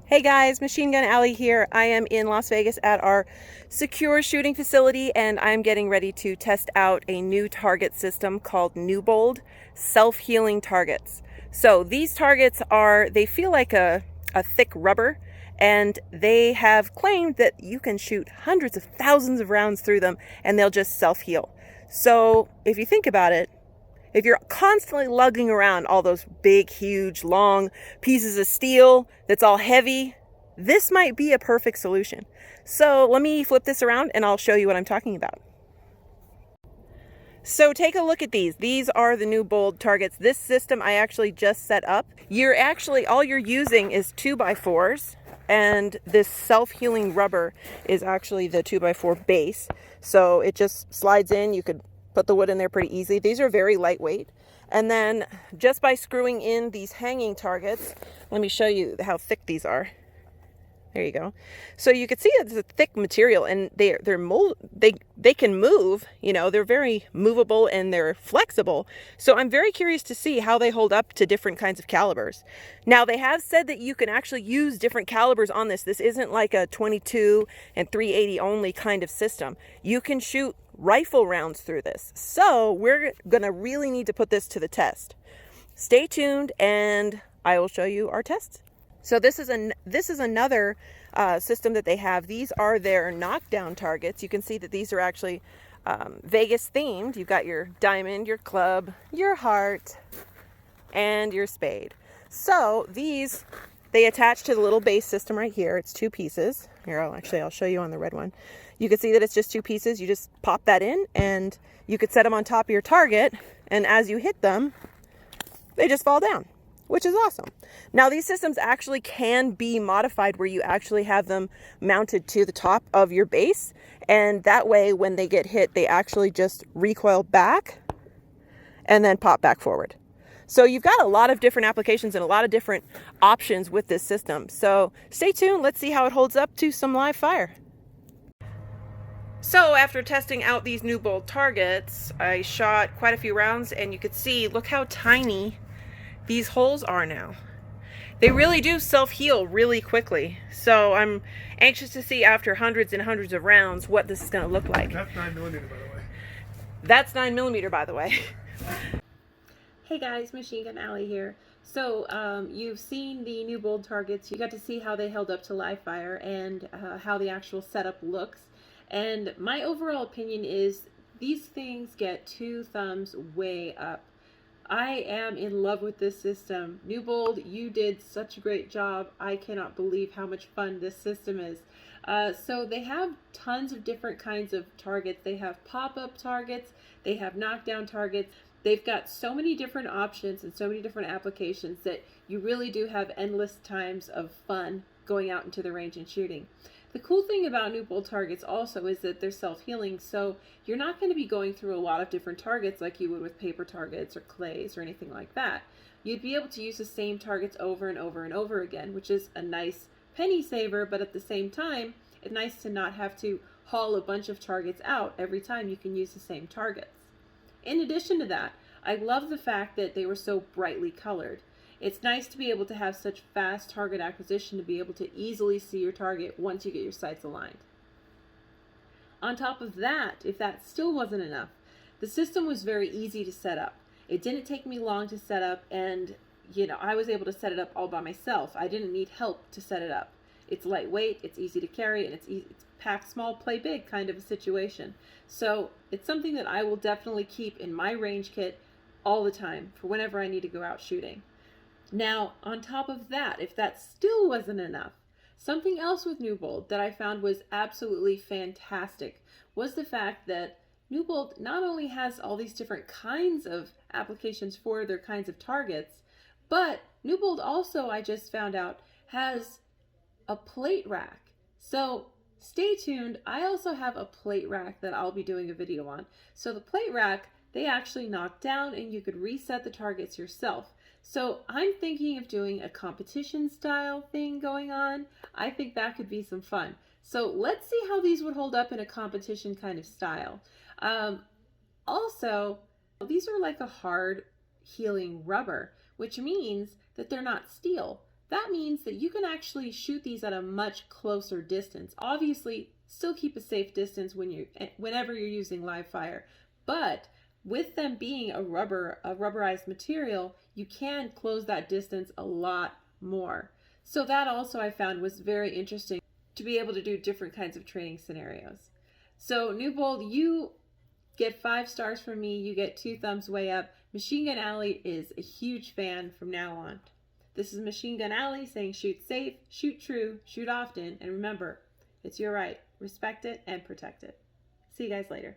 Hey guys, Machine Gun Allie here. I am in Las Vegas at our secure shooting facility and I'm getting ready to test out a new target system called Newbold self-healing targets. So these targets they feel like a thick rubber, and they have claimed that you can shoot hundreds of thousands of rounds through them and they'll just self-heal. So if you think about it, if you're constantly lugging around all those big, huge, long pieces of steel that's all heavy, this might be a perfect solution. So let me flip this around and I'll show you what I'm talking about. So take a look at these. These are the Newbold Targets. This system I actually just set up. All you're using is 2x4s, and this self-healing rubber is actually the 2x4 base. So it just slides in. You could put the wood in there pretty easily. These are very lightweight. And then just by screwing in these hanging targets, let me show you how thick these are. There you go. So you can see it's a thick material, and they can move, they're very movable and they're flexible. So I'm very curious to see how they hold up to different kinds of calibers. Now they have said that you can actually use different calibers on this. This isn't like a 22 and 380 only kind of system. You can shoot rifle rounds through this. So we're gonna really need to put this to the test. Stay tuned and I will show you our tests. So this is another system that they have. These are their knockdown targets. You can see that these are actually Vegas themed. You've got your diamond, your club, your heart, and your spade. So they attach to the little base system right here. It's 2 pieces. Here, I'll show you on the red one. You can see that it's just 2 pieces. You just pop that in and you could set them on top of your target, and as you hit them, they just fall down, which is awesome. Now these systems actually can be modified where you actually have them mounted to the top of your base, and that way when they get hit, they actually just recoil back and then pop back forward. So you've got a lot of different applications and a lot of different options with this system. So stay tuned, let's see how it holds up to some live fire. So after testing out these Newbold targets, I shot quite a few rounds, and you could see, look how tiny these holes are now. They really do self-heal really quickly. So I'm anxious to see after hundreds and hundreds of rounds what this is going to look like. That's 9mm, by the way. That's 9mm, by the way. Hey guys, Machine Gun Allie here. So you've seen the Newbold targets. You got to see how they held up to live fire and how the actual setup looks. And my overall opinion is these things get 2 thumbs way up. I am in love with this system. Newbold, you did such a great job. I cannot believe how much fun this system is. So they have tons of different kinds of targets. They have pop-up targets. They have knockdown targets. They've got so many different options and so many different applications that you really do have endless times of fun going out into the range and shooting. The cool thing about Newbold targets also is that they're self-healing, so you're not going to be going through a lot of different targets like you would with paper targets or clays or anything like that. You'd be able to use the same targets over and over and over again, which is a nice penny saver, but at the same time, it's nice to not have to haul a bunch of targets out every time you can use the same targets. In addition to that, I love the fact that they were so brightly colored. It's nice to be able to have such fast target acquisition to be able to easily see your target once you get your sights aligned. On top of that, if that still wasn't enough, the system was very easy to set up. It didn't take me long to set up, and I was able to set it up all by myself. I didn't need help to set it up. It's lightweight, it's easy to carry, and it's pack small, play big kind of a situation. So it's something that I will definitely keep in my range kit all the time for whenever I need to go out shooting. Now, on top of that, if that still wasn't enough, something else with Newbold that I found was absolutely fantastic was the fact that Newbold not only has all these different kinds of applications for their kinds of targets, but Newbold also, I just found out, has a plate rack. So stay tuned. I also have a plate rack that I'll be doing a video on. So the plate rack, they actually knock down and you could reset the targets yourself. So I'm thinking of doing a competition style thing going on. I think that could be some fun. So let's see how these would hold up in a competition kind of style. Also, these are like a hard healing rubber, which means that they're not steel. that means that you can actually shoot these at a much closer distance. Obviously, still keep a safe distance whenever you're using live fire, but with them being a rubberized material, you can close that distance a lot more. So that also I found was very interesting to be able to do different kinds of training scenarios. So Newbold, you get 5 stars from me. You get 2 thumbs way up. Machine Gun Allie is a huge fan from now on. This is Machine Gun Allie saying shoot safe, shoot true, shoot often, and remember, it's your right. Respect it and protect it. See you guys later.